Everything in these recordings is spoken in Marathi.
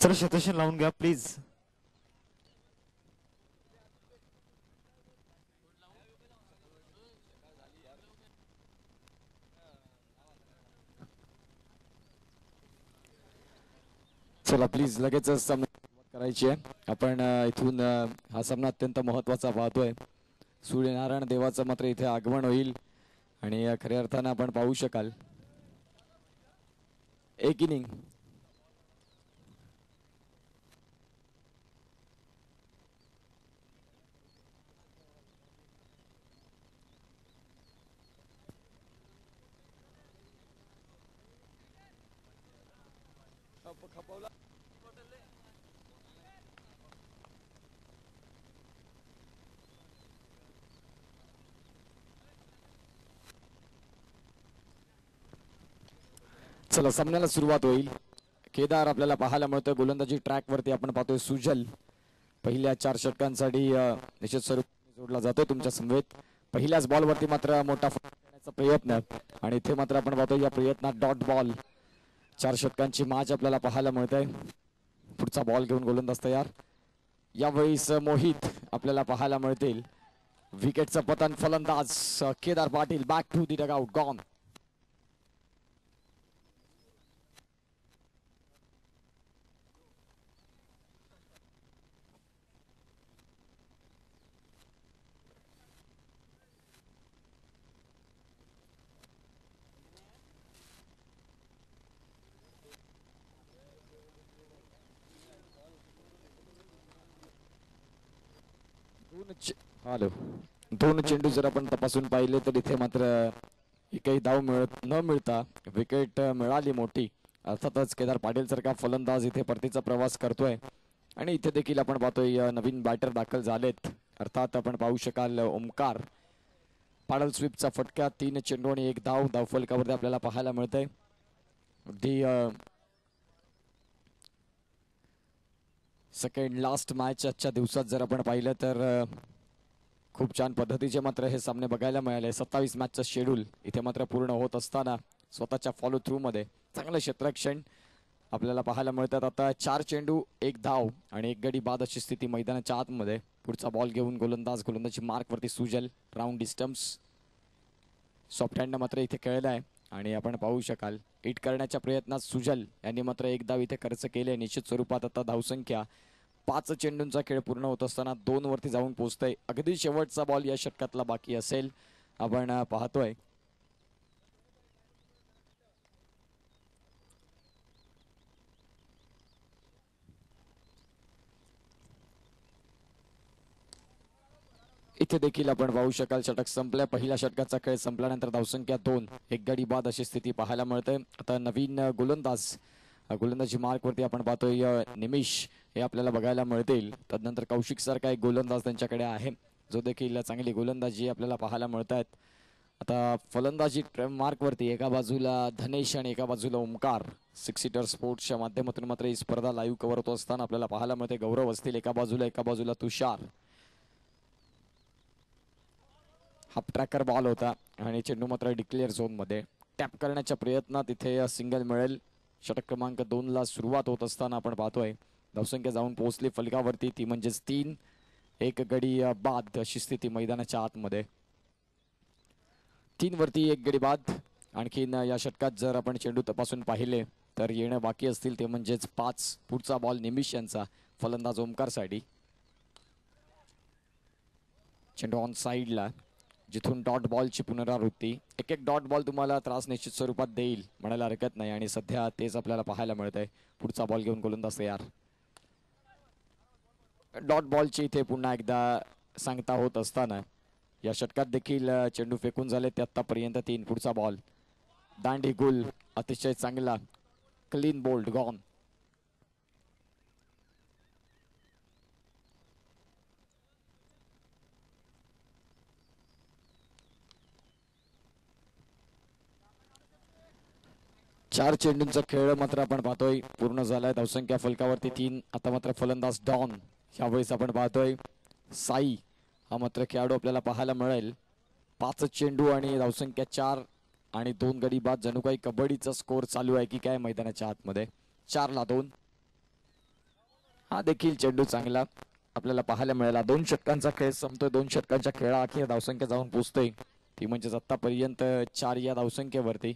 सर क्षेत्ररक्षण लावून घ्या प्लीज. चला प्लीज लगेच सामना करायची आहे. आपण इथून हा सामना अत्यंत महत्त्वाचा पाहतोय. सूर्यनारायण देवाचं मात्र इथे आगमन होईल आणि खऱ्या अर्थानं आपण पाहू शकाल एक इनिंग चला सामन्याला सुरुवात होईल. केदार आपल्याला पाहायला मिळतोय गोलंदाजी ट्रॅक वरती. आपण पाहतोय सुजल पहिल्या 4 षटकांसाठी निश्चित स्वरूपात जोडला जातोय तुमच्या समवेत. पहिल्याच बॉल वरती मात्र मोठा करण्याचा प्रयत्न आणि इथे मात्र आपण पाहतोय या प्रयत्नात डॉट बॉल. 4 षटकांची मॅच आपल्याला पाहायला मिळते. पुढचा बॉल घेऊन गोलंदाज तयार. यावेळीस मोहित आपल्याला पाहायला मिळतील. विकेटचं पतन. फलंदाज Kedar Patil back to the dugout gone. दोन चेंडू जर आपण तपासून पाहिले तर इथे मात्र एकही धाव न मिळता विकेट मिळाली मोठी. अर्थातच केदार पाटील सारखा फलंदाज इथे परतीचा प्रवास करतोय आणि इथे देखील आपण पाहतोय नवीन बॅटर दाखल झालेत. अर्थात आपण पाहू शकाल ओमकार. पाडल स्वीपचा फटका. 3 चेंडू आणि 1 धाव धावफलकावरती आपल्याला पाहायला मिळतंय. अगदी सेकंड लास्ट मॅच आजच्या दिवसात जर आपण पाहिलं तर खूप छान पद्धतीचे मात्र हे सामने बघायला मिळाले. 27 मॅचचं शेड्यूल इथे मात्र पूर्ण होत असताना स्वतःच्या फॉलो थ्रू मध्ये चांगलं क्षेत्ररक्षण आपल्याला पाहायला मिळतात. आता 4 चेंडू 1 धाव आणि 1 गडी बाद अशी स्थिती मैदानाच्या आतमध्ये. पुढचा बॉल घेऊन गोलंदाजी मार्क वरती सुजल. राऊंड डिस्टन्स सॉफ्ट हँड मात्र इथे खेळला आहे आणि आपण पाहू शकाल हिट करण्याच्या प्रयत्नात सुजल यांनी मात्र 1 धाव इथे खर्च केले. निश्चित स्वरूपात आता धावसंख्या 5 चेंडूंचा खेळ पूर्ण होत असताना 2 वरती जाऊन पोहोचतंय. अगदी शेवटचा बॉल या षटकातला बाकी असेल. आपण पाहतोय इथे देखील आपण पाहू शकाल षटक संपल्या. पहिल्या षटकाचा खेळ संपल्यानंतर धावसंख्या 2 1 गडी बाद अशी स्थिती पाहायला मिळते. आता नवीन गोलंदाजी मार्क वरती आपण पाहतोय निमिष हे आपल्याला बघायला मिळतील. तदनंतर कौशिक सारखा एक गोलंदाज त्यांच्याकडे आहे जो देखील चांगली गोलंदाजी आपल्याला पाहायला मिळतात. आता फलंदाजी मार्क वरती एका बाजूला धनेश आणि एका बाजूला ओमकार. 6 सीटर स्पोर्ट्सच्या माध्यमातून मात्र ही स्पर्धा लाईव्ह कव्हर होत असताना आपल्याला पाहायला मिळते. गौरव असतील एका बाजूला तुषार. हाफ ट्रॅकर बॉल होता आणि चेंडू मात्र डिक्लेअर झोन मध्ये. टॅप करण्याच्या प्रयत्नात इथे सिंगल मिळेल. षटक क्रमांक 2 ला सुरुवात होत असताना आपण पाहतोय धावसंख्या जाऊन पोहोचली फलकावरती. ती म्हणजेच 3 1 गडी बाद अशी स्थिती मैदानाच्या आतमध्ये. 3 वरती 1 गडी बाद. आणखीन या षटकात जर आपण चेंडू तपासून पाहिले तर येणं बाकी असतील ते म्हणजेच 5. पुढचा बॉल निमिष यांचा फलंदाज ओमकार साठी. चेंडू ऑन साईडला जिथून डॉट बॉलची पुनरावृत्ती. एक डॉट बॉल तुम्हाला त्रास निश्चित स्वरूपात देईल म्हणायला हरकत नाही आणि सध्या तेच आपल्याला पाहायला मिळत आहे. पुढचा बॉल घेऊन गोलंदाज तयार. डॉट बॉलची इथे पुन्हा एकदा सांगता होत असताना या षटकात देखील चेंडू फेकून झाले ते आतापर्यंत 3. पुढचा बॉल दांडी गुल अतिशय चांगला क्लीन बोल्ड गॉन. चार चेंडूंचा खेळ मात्र आपण पाहतोय पूर्ण झालाय. धावसंख्या फलकावरती 3. आता मात्र फलंदाज डॉन. यावेळेस आपण पाहतोय साई हा मात्र खेळाडू आपल्याला पाहायला मिळेल. 5 चेंडू आणि धावसंख्या 4 आणि 2 गडी बाद. जणू काही कबड्डीचा स्कोर चालू आहे की काय मैदानाच्या आतमध्ये. 4 ला 2. हा देखील चेंडू चांगला आपल्याला पाहायला मिळाला. 2 षटकांचा खेळ संपतोय. 2 षटकांच्या खेळाअखेर धावसंख्या जाऊन पोहोचतोय ती म्हणजेच आतापर्यंत 4 या धावसंख्येवरती.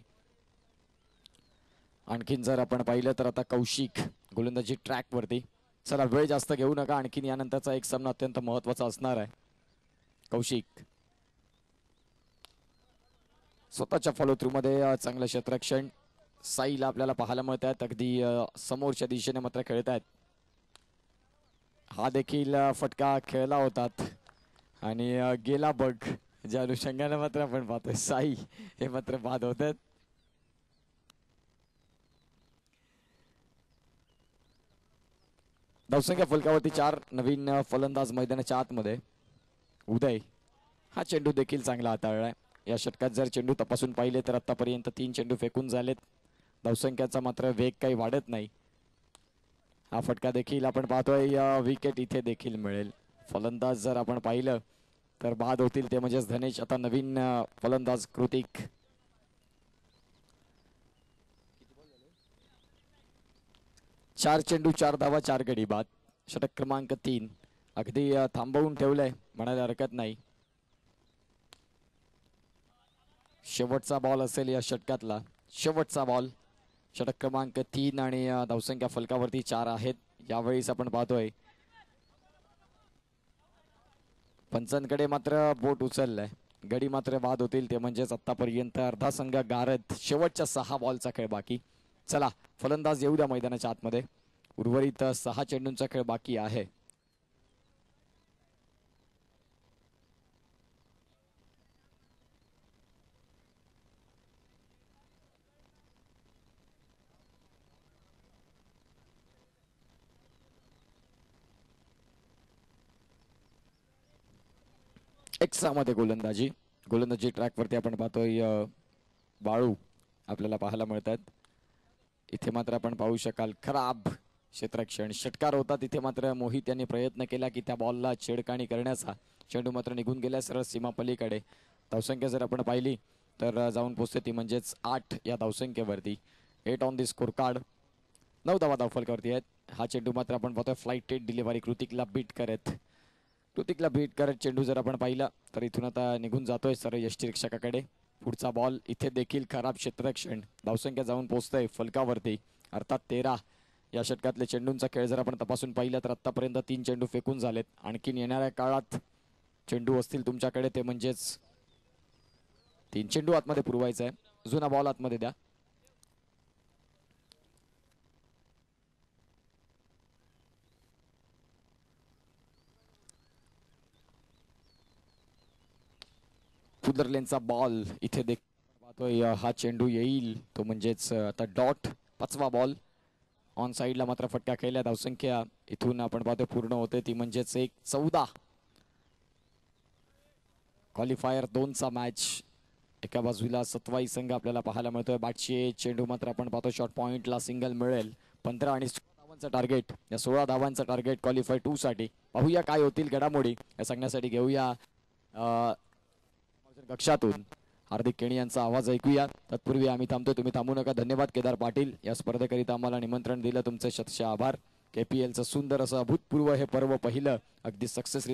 आणखीन जर आपण पाहिलं तर आता कौशिक गोलंदाजी ट्रॅक वरती. चला वेळ जास्त घेऊ नका, आणखीन यानंतरचा एक सामना अत्यंत महत्वाचा असणार आहे. कौशिक स्वतःच्या फॉलो थ्रू मध्ये चांगलं क्षेत्ररक्षण साईला आपल्याला पाहायला मिळत आहेत. अगदी समोरच्या दिशेने मात्र खेळत आहेत. हा देखील फटका खेळला होतात आणि गेला बघ. ज्या अनुषंगाने मात्र आपण पाहतोय साई हे मात्र बाद होत आहेत. धावसंख्या फलकावरती 4. नवीन फलंदाज मैदानाच्या आतमध्ये उदय. हा चेंडू देखील चांगला हाताळलाय. या षटकात जर चेंडू तपासून पाहिले तर आतापर्यंत 3 चेंडू फेकून झालेत. धावसंख्याचा मात्र वेग काही वाढत नाही. हा फटका देखील आपण पाहतोय विकेट इथे देखील मिळेल. फलंदाज जर आपण पाहिलं तर बाद होतील ते म्हणजेच धनेश. आता नवीन फलंदाज कृतिक. चार चेंडू 4 धावा 4 गडी बाद. षटक क्रमांक 3 अगदी थांबवून ठेवलंय म्हणायला हरकत नाही. शेवटचा बॉल असेल या षटकातला, शेवटचा बॉल. षटक क्रमांक 3 आणि धावसंख्या फलकावरती 4 आहेत. यावेळीस आपण पाहतोय पंचांकडे मात्र बोट उचललंय. गडी मात्र बाद होतील ते म्हणजेच आतापर्यंत अर्धा संघ गारद. शेवटच्या 6 बॉलचा खेळ बाकी. चला फलंदाज येऊ द्या मैदानाच्या आतमध्ये. उर्वरित 6 चेंडूंचा खेळ बाकी आहे. एक्सामध्ये गोलंदाजी ट्रॅक वरती आपण पाहतोय बाळू आपल्याला पाहायला मिळतात. इथे मात्र आपण पाहू शकाल खराब क्षेत्ररक्षण. षटकार होता तिथे मात्र मोहित यांनी प्रयत्न केला की त्या बॉलला छेडखाणी करण्याचा. चेंडू मात्र निघून गेला सरळ सीमा पलीकडे. धावसंख्या जर आपण पाहिली तर जाऊन पोहोचते ती म्हणजेच 8 या धावसंख्येवरती. 8 ऑन दी स्कोर कार्ड. 9 धावा धावफलकावरती आहेत. हा चेंडू मात्र आपण पाहतोय फ्लाइटेड डिलिव्हरी कृतिकला बीट करत चेंडू जर आपण पाहिला तर इथून आता निघून जातोय सरळ यष्टिरक्षकाकडे. पुढचा बॉल इथे देखील खराब क्षेत्ररक्षण. धावसंख्या जाऊन पोहोचतोय फलकावरती अर्थात 13. या षटकातले चेंडूंचा खेळ जर आपण तपासून पाहिला तर आतापर्यंत 3 चेंडू फेकून झालेत. आणखीन येणाऱ्या काळात चेंडू असतील तुमच्याकडे ते म्हणजेच 3 चेंडू आतमध्ये पुरवायचा आहे. जुना बॉल आतमध्ये द्या. पुदरलेनचा बॉल इथे पाहतोय. हा चेंडू येईल तो म्हणजेच आता डॉट. 5वा बॉल. ऑन साईडला मात्र फटका खेळला. धावसंख्या इथून आपण पाहतोय पूर्ण होते ती म्हणजेच 14. क्वालिफायर 2चा मॅच. एका बाजूला सतवाई संघ आपल्याला पाहायला मिळतोय. बाटशे चेंडू मात्र आपण पाहतो शॉर्ट पॉइंटला सिंगल मिळेल. 15 आणि 16 धावांचं टार्गेट. या 16 धावांचं टार्गेट क्वालिफाय 2 साठी. पाहूया काय होतील घडामोडी हे सांगण्यासाठी घेऊया कक्षातून हार्दिक केणी यांचा आवाज ऐकूया. तत्पूर्वी आम्ही थांबतो. तुम्ही थांबू नका. धन्यवाद केदार पाटील या स्पर्धेकरिता आम्हाला निमंत्रण दिलं. तुमचे शतशः आभार. KPLचं सुंदर असं अभूतपूर्व हे पर्व पहिलं अगदी सक्सेस.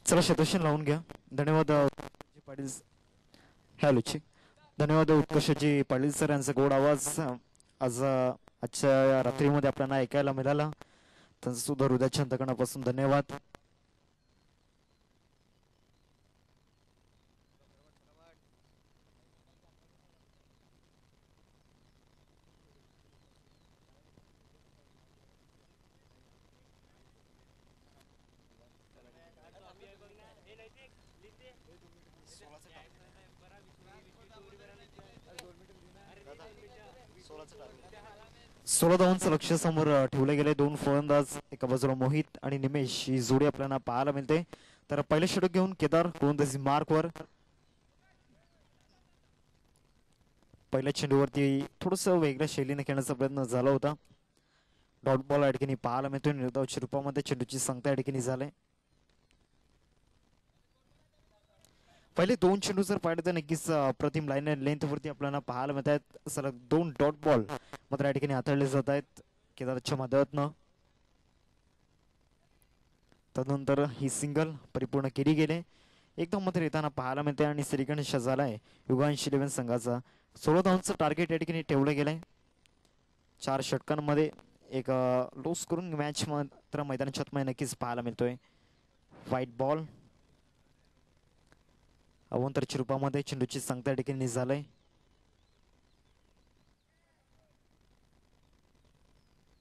चला शतशन लावून घ्या. धन्यवाद पाटील. हॅलो धन्यवाद उत्कर्षजी पाटील सर यांचा गोड आवाज आजच्या रात्रीमध्ये आपल्याला ऐकायला मिळाला. त्यांचा सुद्धा हृदयाच्या अंतकरणापासून धन्यवाद. सोळा धावांचं लक्ष समोर ठेवले गेले. 2 फलंदाज एका बाजूला मोहित आणि निमेश ही जोडी आपल्याला पाहायला मिळते. तर पहिले षटक घेऊन केदार गोलंदाजी मार्कवर. पहिल्या चेंडूवरती थोडस वेगळ्या शैलीने खेळण्याचा प्रयत्न झाला होता. डॉट बॉल या ठिकाणी पाहायला मिळतोय. निर्धावच्या रूपामध्ये चेंडूची संख्या या ठिकाणी झाले. पहिले दोन चेंडू जर पाहिले तर नक्कीच अप्रतिम लाईन लेंथ वरती आपल्याला पाहायला मिळत आहेत. सलग 2 डॉट बॉल मात्र या ठिकाणी हाताळले जात आहेत केदारच्या माध्यमातून. तदनंतर ही सिंगल परिपूर्ण केली गेले. एकदम मात्र येताना पाहायला मिळते आणि श्रीगणेश झालाय युगांश 11 संघाचा. 16 धावांचं टार्गेट या ठिकाणी ठेवलं गेलंय. 4 षटकांमध्ये एक लो स्कोरिंग मॅच मात्र मैदानाच्या आतमध्ये नक्कीच पाहायला मिळतोय. व्हाईट बॉल अवंतरच्या रूपामध्ये चेंडूची संख्या या ठिकाणी झालंय.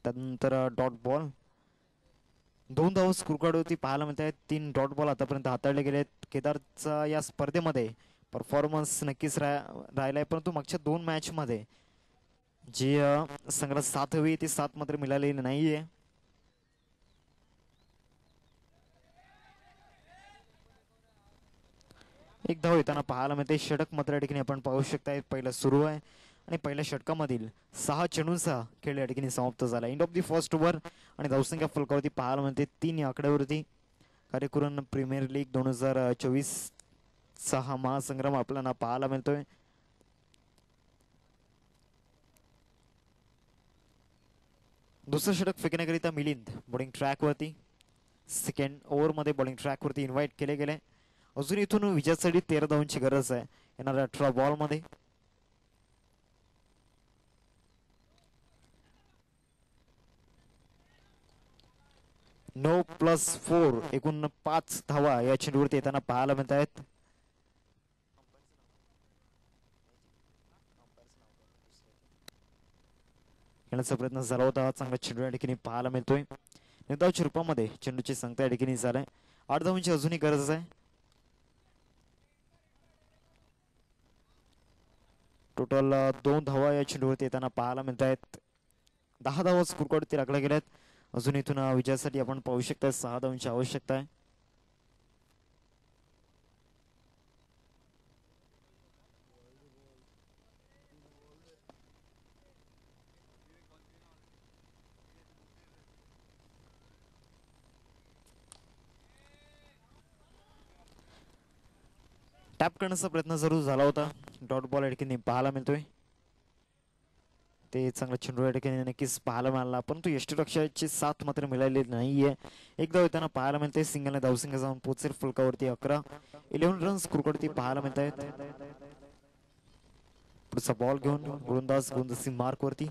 त्यानंतर डॉट बॉल 2 धावा स्कोरकार्डवरती पाहायला मिळत आहेत. 3 डॉट बॉल आतापर्यंत हाताळले गेले आहेत. केदारचा या स्पर्धेमध्ये परफॉर्मन्स नक्कीच राहिलाय, परंतु मागच्या 2 मॅच मध्ये जी संघाला साथ हवी ती साथ मात्र मिळालेली नाहीये. एक धाव येताना पाहायला मिळते. षटक मात्र या ठिकाणी आपण पाहू शकताय पहिलं सुरू आहे आणि पहिल्या षटकामधील 6 चेंडूंचा खेळ या ठिकाणी समाप्त झाला. End of the first over आणि धावसंख्या फलकावरती पाहायला मिळते 3 या आकड्यावरती. कार्यकुरण प्रीमियर लीग 2024 चा हा महासंग्राम आपल्याला पाहायला मिळतोय. दुसरं षटक फेकण्याकरिता मिलिंद बॉलिंग ट्रॅक वरती. सेकंड ओव्हर मध्ये बॉलिंग ट्रॅक वरती इन्व्हाइट केले गेले. अजून इथून विजयासाठी 13 धावांची गरज आहे येणाऱ्या 18 बॉल मध्ये. +4 एकूण 5 धावा या चेंडूवरती येताना पाहायला मिळत आहेत. खेळण्याचा प्रयत्न झाला होता. चांगला चेंडू या ठिकाणी पाहायला मिळतोय. निर्धावच्या रूपामध्ये चेंडूची संख्या या ठिकाणी झालाय. 8 धावांची अजूनही गरज आहे. टोटल 2 धावा या चेंडूवरती येताना पाहायला मिळत आहेत. 10 धावा स्कोरकार्डवरती राखल्या गेल्यात. अजून इथून विजयासाठी आपण पाहू शकता 6 धावांची आवश्यकता आहे. टॅप करण्याचा प्रयत्न जरूर झाला होता. डॉट बॉल या ठिकाणी पाहायला मिळतोय. ते चांगला चेंडू या ठिकाणी नक्कीच पाहायला मिळाला, परंतु यष्टीरक्षकाची साथ मात्र मिळालेली नाहीये. एकदा येताना पाहायला मिळते. सिंगलने धावसंख्या जाऊन पोहोचेल फलकावरती 11. 11 रन्स स्कोरकार्डवरती पाहायला मिळत आहेत. पुढचा बॉल घेऊन गोलंदाजी मार्क वरती.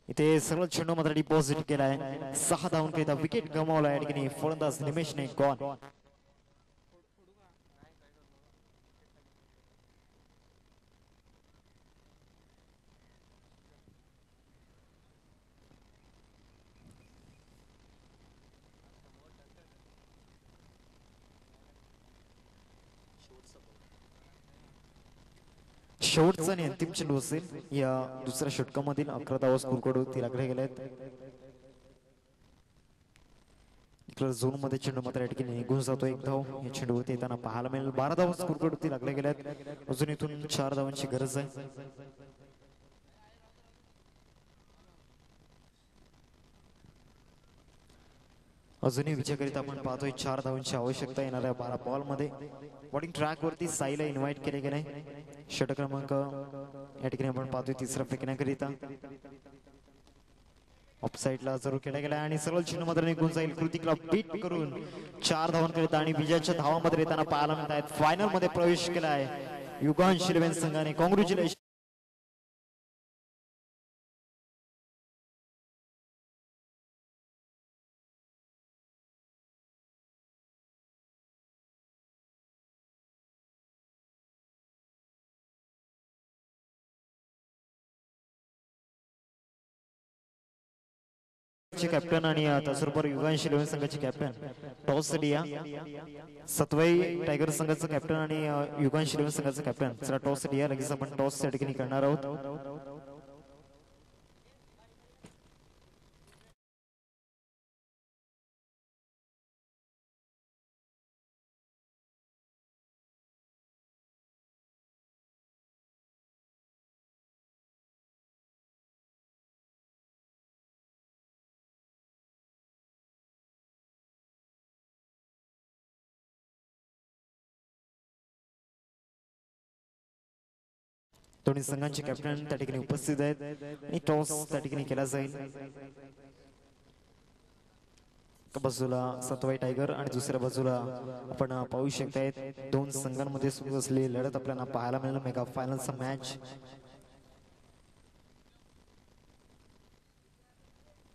इथे सरळ चेंडू मात्र डिपॉझिट केलाय. 6 धावांकरिता विकेट गमावला या ठिकाणी फलंदाज निमेशने गॉन. शेवटचा आणि अंतिम चेंडू असेल या दुसऱ्या षटकामधील. 11 धावा स्कोरकार्डवरती लागले गेले आहेत. इकडे झोन मध्ये चेंडू मात्र या ठिकाणी निघून जातो. 1 धाव या चेंडूवरती येताना पाहायला मिळेल. 12 धावा स्कोरकार्डवरती लागले गेले आहेत. अजून इथून 4 धावांची गरज आहे. अजूनही विजयाकरिता आपण पाहतोय 4 धावांची आवश्यकता येणाऱ्या 12 बॉल मध्ये. बॉलिंग ट्रॅक वरती साईला इन्व्हाइट केले गेले. षटक क्रमांक या ठिकाणी आपण पाहतोय तिसरा फेकण्याकरिता. ऑफ साईडला जरूर केला गेला आणि सरळ चेंडू मात्र निघून जाईल. कृतिकला बीट करून 4 धावांकरिता आणि विजयाच्या धावांमध्ये येताना पाहायला मिळत आहेत. फायनल मध्ये प्रवेश केला आहे युगांश 11 संघाने. कॉंग्रॅच्युलेशन. कॅप्टन आणि त्याचबरोबर युगांश 11 संघाचे captain toss India. Satwai tiger संघाचं कॅप्टन आणि युगांश 11 संघाचं कॅप्टन. चला टॉस डिया. लगेच आपण टॉस या ठिकाणी करणार आहोत. दोन्ही संघांचे कॅप्टन त्या ठिकाणी उपस्थित आहेत आणि टॉस त्या ठिकाणी केला जाईल. एका बाजूला सतवाई टायगर आणि दुसऱ्या बाजूला आपण पाहू शकताय दोन संघांमध्ये सुरू असलेली लढत आपल्याला पाहायला मिळेल. Mega फायनलचा match